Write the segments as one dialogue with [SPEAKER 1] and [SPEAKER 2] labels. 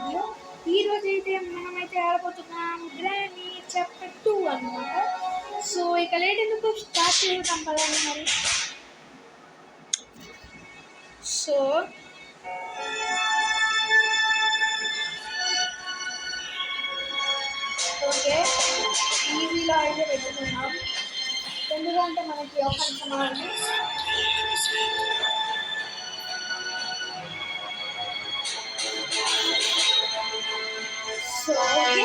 [SPEAKER 1] Video. ఈరోజు అయితే మనమైతే ఆడబోతున్నాం గ్రానీ చాప్టర్ 2 అనమాట. సో ఇక లేట్ ఎందుకు స్టార్ట్ చేద్దాం పదండి మరి. సో ఓకే, ఈజీలో అయితే పెట్టుకున్నాం ఎందుకంటే మనకి ఒక నిమిషం. సో ఓకే,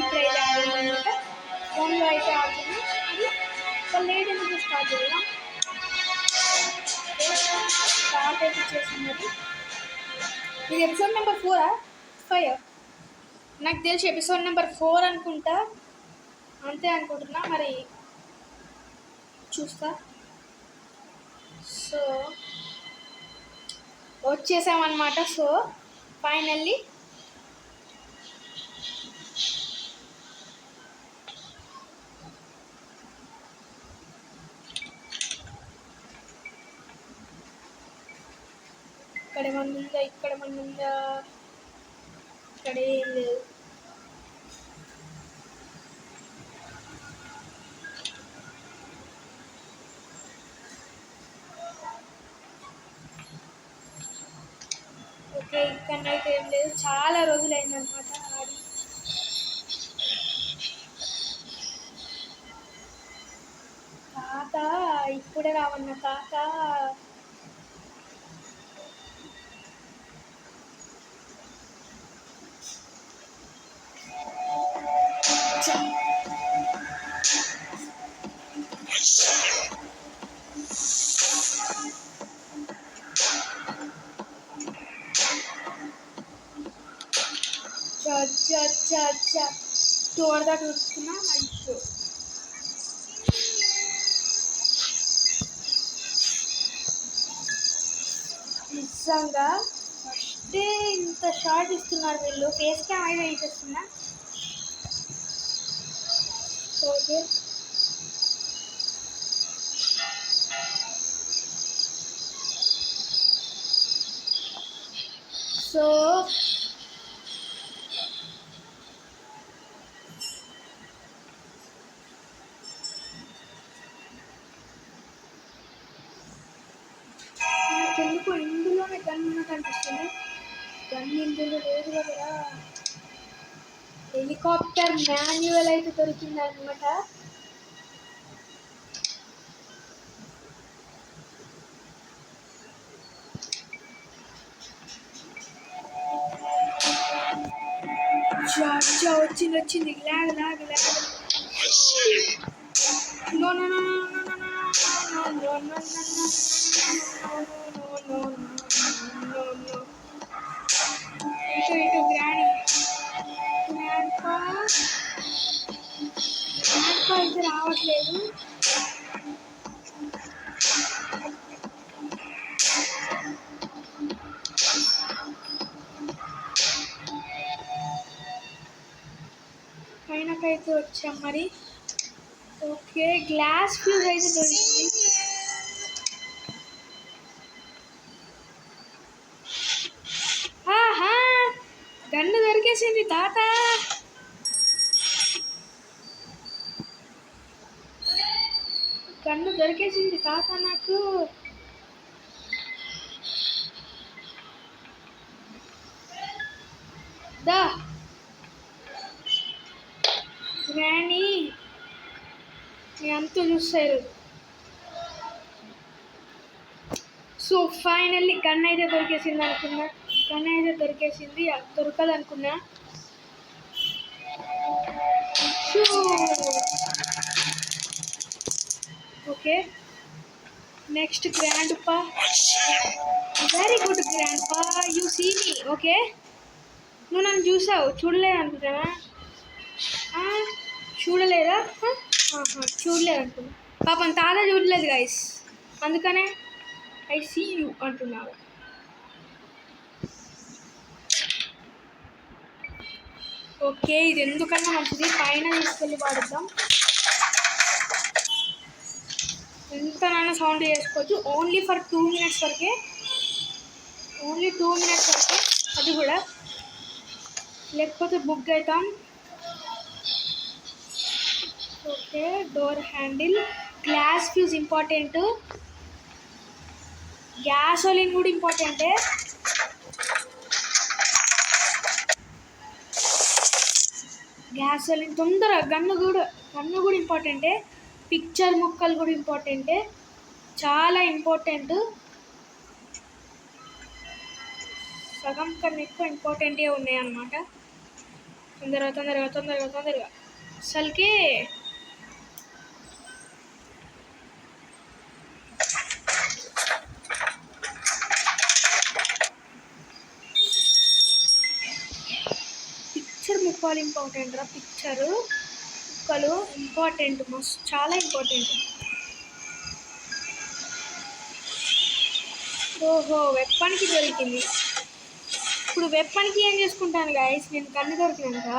[SPEAKER 1] ఇప్పుడైతే ఆడాలన్నమాట. ఫోన్లో అయితే ఆడుతున్నాం. అది లేట్ ఎందుకు స్టార్ట్ చేద్దాం. స్టార్ట్ అయితే చేస్తున్నది. ఇది ఎపిసోడ్ నెంబర్ 4 5 నాకు తెలిసి ఎపిసోడ్ నెంబర్ 4 అనుకుంటా, అంతే అనుకుంటున్నా, మరి చూస్తా. సో వచ్చేసామన్నమాట. సో ఫైనల్లీ ఇక్కడ ఏమన్నా ఉందా, ఇక్కడ ఏమన్నా ఉందా, ఇక్కడ ఏం లేదు. ఓకే, ఇక్కడైతే ఏం లేదు. చాలా రోజులైందనమాట ఆడి. తాత ఇప్పుడే రావన్న తాత. తోడదా చూస్తున్నా. అయ్యో, నిజంగా ఫస్టే ఇంత షార్ట్ ఇస్తున్నారు వీళ్ళు. ఫేస్ క్యామ్ అయితే వేసేస్తున్నా. ఓకే, సో నాకెందుకు ఇందులోనే గన్ ఉన్నట్టు అనిపిస్తుంది. గన్ ఇందులో లేదు కదా. హెలికాప్టర్ మాన్యువల్ అయితే దొరికింది అనమాట. వచ్చింది. లాగ్ లాగ్ లాగ్. No no no no no no no no no no no no. ఇటు గ్రాండ్ గ్రాండ్పా అయితే రావట్లేదు. పైనకైతే వచ్చాం మరి. ఓకే, గ్లాస్ ఫ్యూజ్ అయితే దొరికింది. ఆహా, గన్ను దొరికేసింది తాత. గన్ను దొరికేసింది తాత నాకు. దా గ్రానీ అంతా చూస్తారు. సో ఫైనల్లీ గన్ అయితే దొరికేసింది అనుకున్నా. గన్ అయితే దొరికేసింది, దొరకదు అనుకున్నా. ఓకే, నెక్స్ట్ గ్రాండ్ పా. వెరీ గుడ్ గ్రాండ్ పా, యూ సీ మీ. ఓకే, నువ్వు నన్ను చూసావు, చూడలేదు అనుకుంటానా? చూడలేదా? చూడలేదు అనుకున్నా. పాపం తాత చూడలేదు గైస్, అందుకనే ఐ సీ యూ అంటున్నావు. ఓకే, ఇది ఎందుకన్నా మంచిది. పైన తీసుకెళ్ళి వాడుద్దాం. ఎంతనైనా సౌండ్ చేసుకోవచ్చు. ఓన్లీ ఫర్ 2 minutes వరకే. ఓన్లీ 2 minutes వరకే. అది కూడా లేకపోతే బుక్ అవుతాం. Okay, door handle, glass fuse important, gasoline కూడా ఇంపార్టెంటే. గ్యాసోలిన్ తొందరగా, గన్ను కూడా ఇంపార్టెంటే. పిక్చర్ ముక్కలు కూడా ఇంపార్టెంటే, చాలా ఇంపార్టెంట్. సగం కన్నా ఎక్కువ ఇంపార్టెంటే ఉన్నాయన్నమాట. తొందరగా అసలుకి పిక్చర్ ముక్కలు ఇంపార్టెంట్ రా. పిక్చర్ ముక్కలు ఇంపార్టెంట్, మస్తు చాలా ఇంపార్టెంట్. ఓహో, వెప్పన్కి దొరికింది. ఇప్పుడు వెప్పన్కి ఏం చేసుకుంటాను గాయస్, నేను కన్ను దొరికినాక.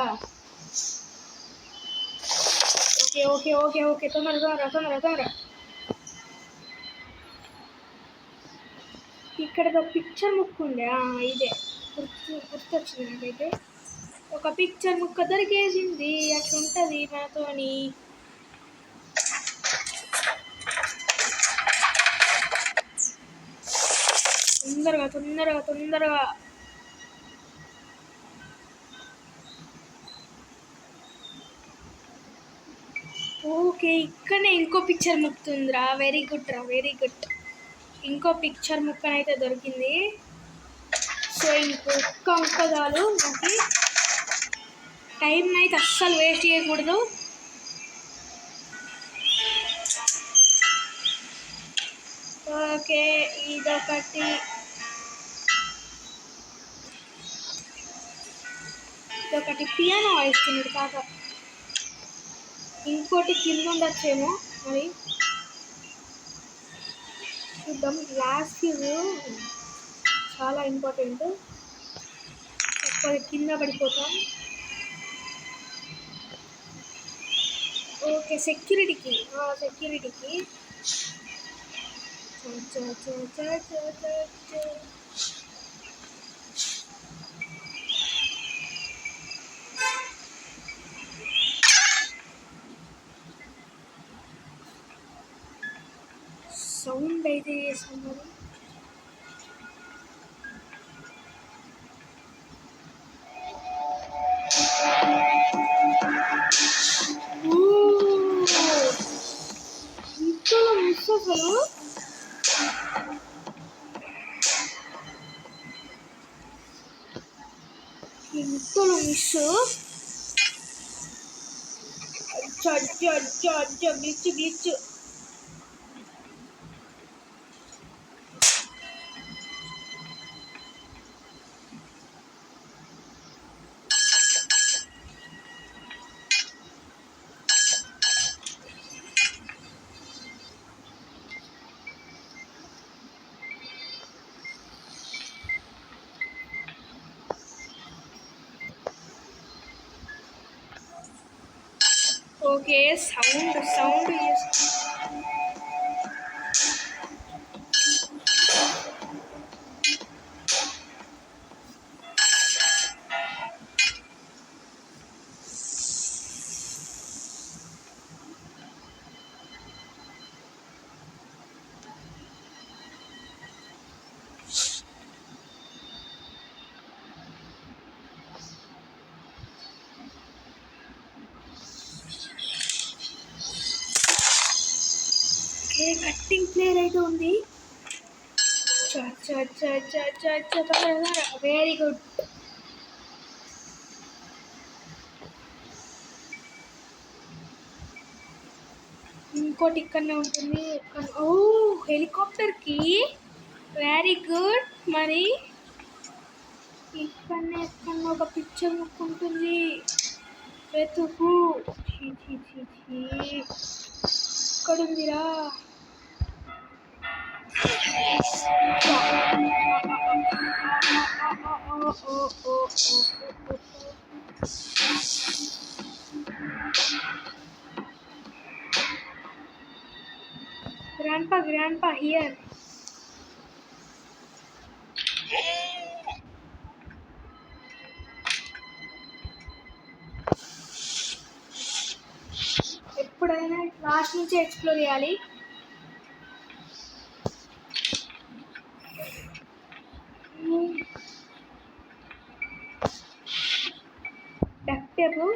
[SPEAKER 1] ఓకే తొందరగా. ఇక్కడ ఒక పిక్చర్ ముక్క ఉండే, ఇదే గుర్తొచ్చింది నాకైతే. ఒక పిక్చర్ ముక్క దొరికేసింది, అట్లుంటుంది మనతోని. తొందరగా. ఓకే, ఇక్కడనే ఇంకో పిక్చర్ ముక్తుందిరా. Very good. ఇంకో పిక్చర్ ముక్కనైతే దొరికింది. సో ఇంకొక్క ముక్క చాలు మనకి. టైం అయితే అస్సలు వేస్ట్ చేయకూడదు. ఓకే, ఇదొకటి పియానో వాయిస్తున్నాడు తాత. ఇంకోటి కింద ఉండొచ్చేమో మరి చూద్దాం. గ్లాస్ ఫ్యూజ్ చాలా ఇంపార్టెంట్, కింద పడిపోతాం. ఓకే, సెక్యూరిటీకి సౌండ్ అయితే చేస్తున్నారు. ఇంట్లో మిస్ అసలు glitch. Okay, sound cutting player అయితే ఉంది. Very good. ఇంకోటి ఇక్కడనే ఉంటుంది. ఓ, హెలికాప్టర్కి వెరీ గుడ్. మరి ఇక్కడనే ఒక పిక్చర్ ముక్క ఉంటుంది, వెతుకు. ఇక్కడుందిరా. Grandpa here. ఎప్పుడైనా లాస్ట్ నుంచి ఎక్స్ప్లోర్ చేయాలి. డక్ టేపు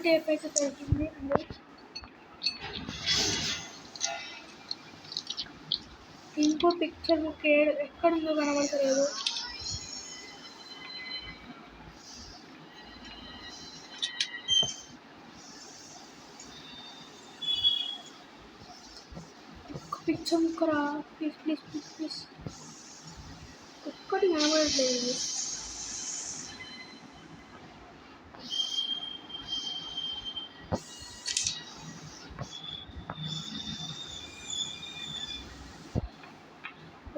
[SPEAKER 1] టేప్ అయితే దొరికింది. ఇంకో పిక్చర్ బుక్ ఎక్కడుందో కనబడతలేదు. పిక్చర్ బుక్ రా, ప్లీజ్ ప్లీజ్ ప్లీజ్ ప్లీజ్. ఒక్కటి కనబడట్లేదు.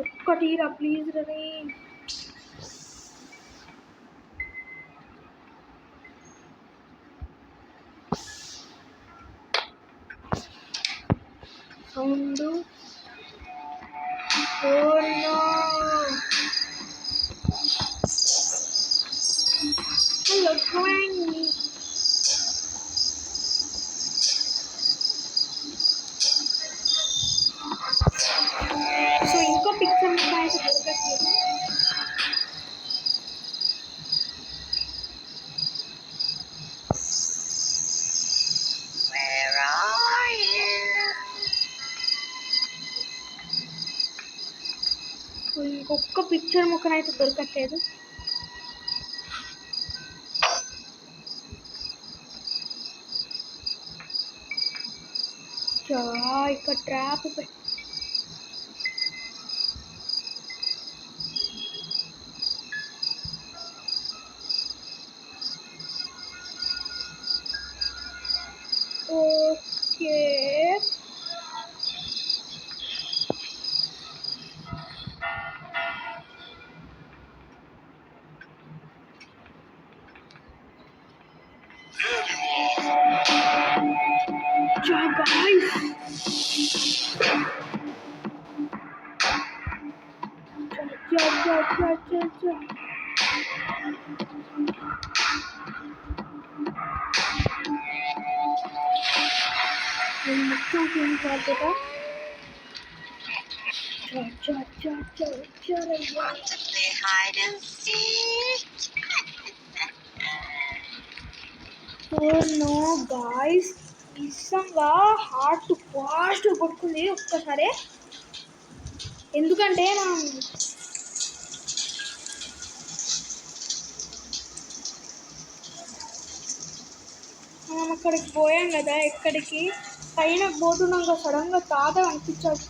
[SPEAKER 1] ఒక్కటి రా ప్లీజ్ రే. సౌండ్ సో ఇంకో పిక్చర్ అయితే దొరకట్లేదు. ఇంకొక పిక్చర్ ముక్కనైతే దొరకట్లేదు. ఇక్కడ trap okay.
[SPEAKER 2] hide and seek.
[SPEAKER 1] Oh no guys, నిజంగా హార్ట్ ఫాస్ట్ కొట్టుకుంది ఒక్కసారి. ఎందుకంటే మనం అక్కడికి పోయాం కదా, ఎక్కడికి పైన పోతున్నాం కదా, సడన్గా తాత అనిపించాడు.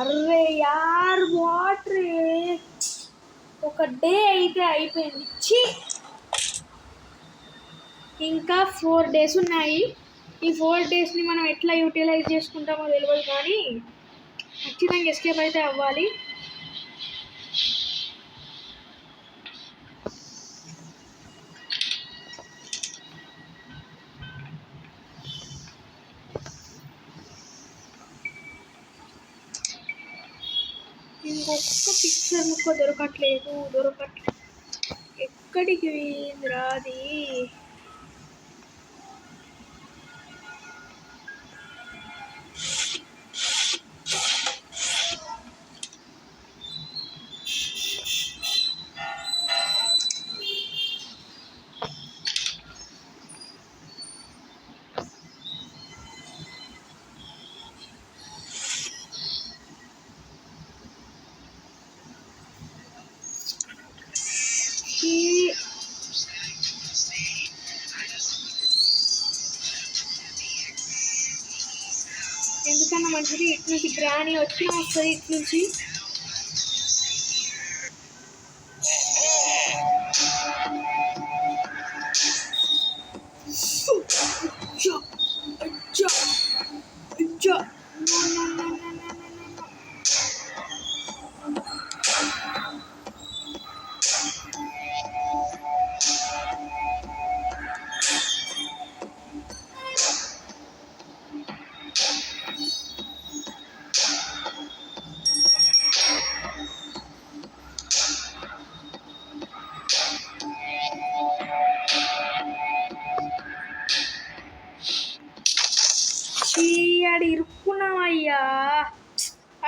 [SPEAKER 1] అర్రే యార్ వాటర్ ఒక డే అయితే అయిపోయింది. ఇంకా 4 days ఉన్నాయి. ఈ 4 daysని మనం ఎట్లా యూటిలైజ్ చేసుకుంటామో తెలియదు, కానీ ఖచ్చితంగా ఎస్కేప్ అయితే అవ్వాలి. ఇంకొక పిక్చర్ ముక్క దొరకట్లేదు. ఎక్కడికి రాది. ఎందుకన్నా మంచిది ఇటు నుంచి గ్రాని వచ్చిన వస్తుంది. ఇటు నుంచి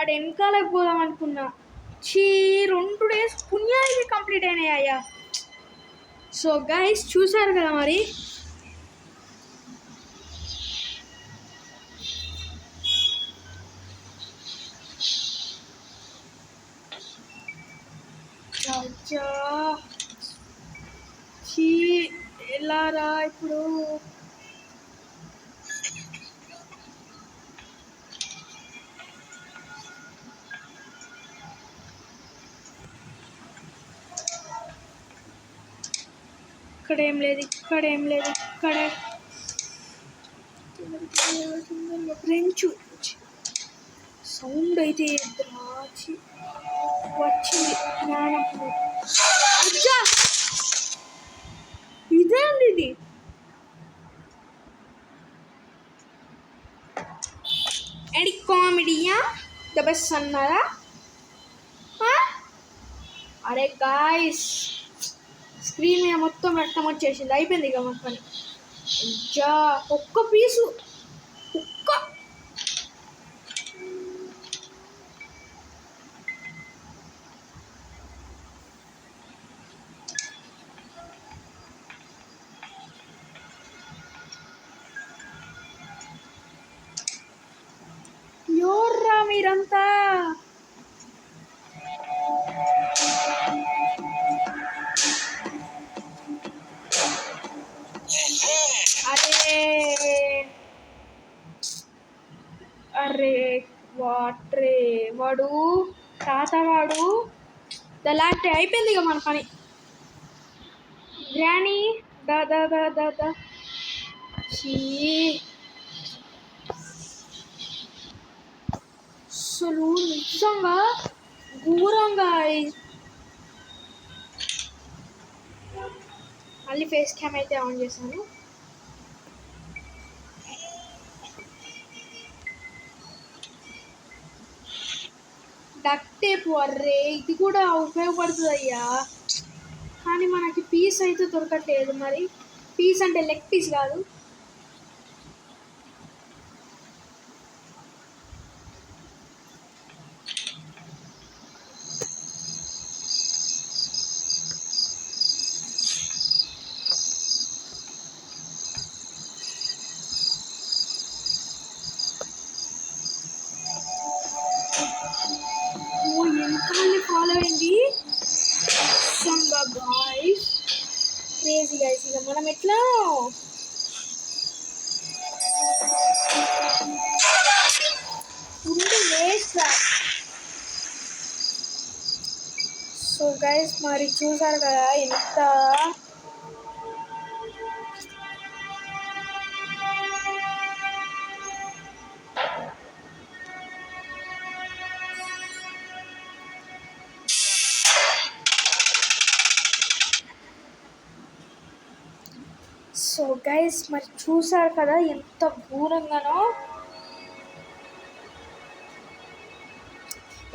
[SPEAKER 1] ఆడ వెనకాలకు పోదాం అనుకున్నా. 2 days పుణ్యానికి కంప్లీట్ అయినాయ్యా. సో గైస్ చూసారు కదా మరి. ఎలా రా ఇప్పుడు. ఇక్కడేం లేదు, ఇక్కడేం లేదు, ఇక్కడే ఫ్రెంచ్ సౌండ్ అయితే రాచి వచ్చింది. ఇదేంది ఇది? అండ్ కామెడీయా ద బెస్ట్ అన్నారా? అరే గాయస్ స్క్రీన్ మీద మొత్తం రక్తం వచ్చేసింది. అయిపోయింది ఇక మొత్తం పని. ఒక్క పీసు ఒక్క ఎవర్రా మీరంతా? అరే వాట్రే వాడు తాతవాడు దలాంటి. అయిపోయింది ఇక మన పని. గ్రానీ దాదా దాదా అసలు నిజంగా ఘోరంగా. మళ్ళీ ఫేస్ క్యామ్ అయితే ఆన్ చేశాను. డక్ట్ టేప్ అర్రే ఇది కూడా ఉపయోగపడుతుంది అయ్యా. కానీ మనకి పీస్ అయితే దొరకట్లేదు. మరి పీస్ అంటే లెగ్ పీస్ కాదు. వెనకాలని ఫాలో అయింది. Guys crazy guys. ఇక మనం ఎట్లా ఉంది వేస్ట్. సో గైస్ మరి చూసారు కదా ఎంత సో గైస్ మరి చూసారు కదా ఎంత ఘోరంగానో.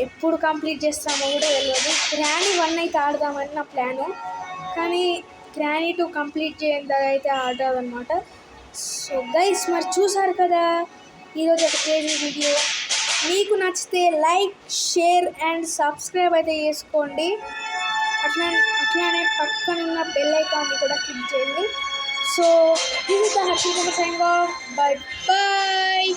[SPEAKER 1] ఎప్పుడు కంప్లీట్ చేస్తామో కూడా తెలియదు. గ్రానీ 1 అయితే ఆడదామని నా ప్లాను. కానీ గ్రానీ 2 కంప్లీట్ చేయండి అయితే ఆడదన్నమాట. సో గైస్ మరి చూసారు కదా ఈరోజు ఒక క్రేజీ వీడియో. మీకు నచ్చితే లైక్ షేర్ అండ్ సబ్స్క్రైబ్ అయితే చేసుకోండి. అట్లానే పక్కనున్న బెల్ ఐకాన్ని కూడా క్లిక్ చేయండి. So this is the Happy Signing off. Bye bye.